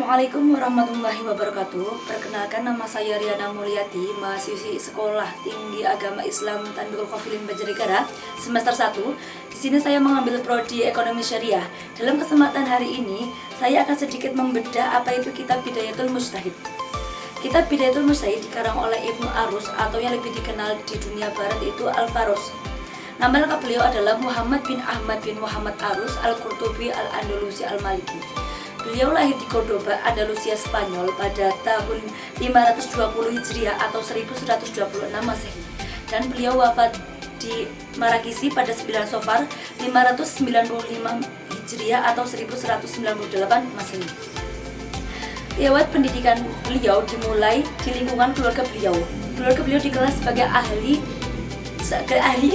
Assalamualaikum warahmatullahi wabarakatuh. Perkenalkan, nama saya Riana Mulyati, mahasiswi Sekolah Tinggi Agama Islam Tanbikul Khofilin Banjarnegara semester 1. Di sini saya mengambil prodi Ekonomi Syariah. Dalam kesempatan hari ini, saya akan sedikit membedah apa itu Kitab Bidayatul Mujtahid. Kitab Bidayatul Mujtahid dikarang oleh Ibnu Arus atau yang lebih dikenal di dunia barat itu Al-Faros. Nama lengkap beliau adalah Muhammad bin Ahmad bin Muhammad Arus Al-Qurtubi Al-Andalusi Al-Maliki. Beliau lahir di Cordoba, Andalusia, Spanyol pada tahun 520 Hijriah atau 1126 Masehi, dan beliau wafat di Marakisi pada 9 Safar 595 Hijriah atau 1198 Masehi. Riwayat pendidikan beliau dimulai di lingkungan keluarga beliau. Keluarga beliau dikenal sebagai ahli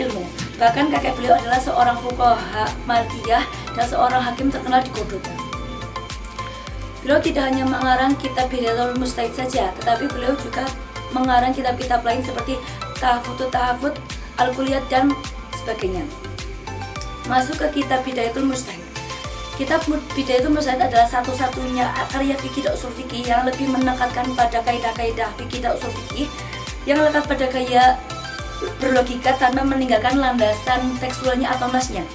ilmu. Bahkan kakek beliau adalah seorang fuqaha Malikiyah dan seorang hakim terkenal di Cordoba. Beliau tidak hanya mengarang kitab Bidayatul Mujtahid saja, tetapi beliau juga mengarang kitab-kitab lain seperti Tahafut, Al-Kulliyat, dan sebagainya. Masuk ke kitab Bidayatul Mujtahid. Kitab Bidayatul Mujtahid adalah satu-satunya karya fikih dan usul fikih yang lebih menekankan pada kaidah-kaidah fikih dan usul fikih yang lekat pada gaya berlogika tanpa meninggalkan landasan tekstualnya atau nasnya.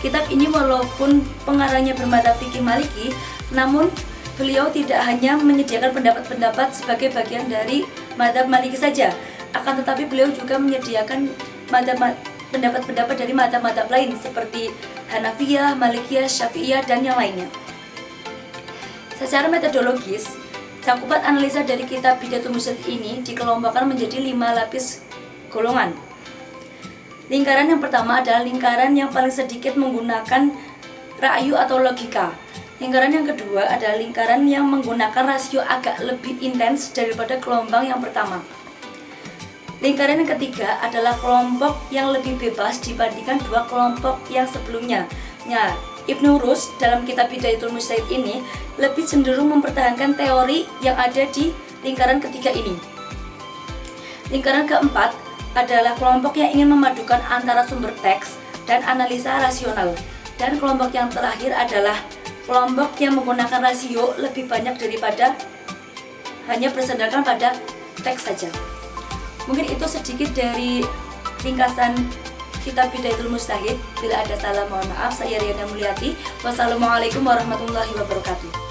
Kitab ini walaupun pengarangnya bermadzhab fikih Maliki, namun beliau tidak hanya menyediakan pendapat-pendapat sebagai bagian dari madzhab Maliki saja, akan tetapi beliau juga menyediakan pendapat-pendapat dari madzhab-madzhab lain seperti Hanafiyah, Malikiyah, Syafi'iyah, dan yang lainnya. Secara metodologis, cakupan analisa dari kitab Bidayatul Mujtahid ini dikelompokkan menjadi 5 lapis golongan. Lingkaran yang pertama adalah lingkaran yang paling sedikit menggunakan ra'yu atau logika. Lingkaran yang kedua adalah lingkaran yang menggunakan rasio agak lebih intens daripada gelombang yang pertama. Lingkaran yang ketiga adalah kelompok yang lebih bebas dibandingkan dua kelompok yang sebelumnya. Nah, Ibnu Rus dalam kitab Bidayatul Mujtahid ini lebih cenderung mempertahankan teori yang ada di lingkaran ketiga ini. Lingkaran keempat adalah kelompok yang ingin memadukan antara sumber teks dan analisa rasional. Dan kelompok yang terakhir adalah kelompok yang menggunakan rasio lebih banyak daripada hanya bersandarkan pada teks saja. Mungkin itu sedikit dari ringkasan kitab Bidayatul Mujtahid. Bila ada salah mohon maaf. Saya Riana Mulyati. Wassalamualaikum warahmatullahi wabarakatuh.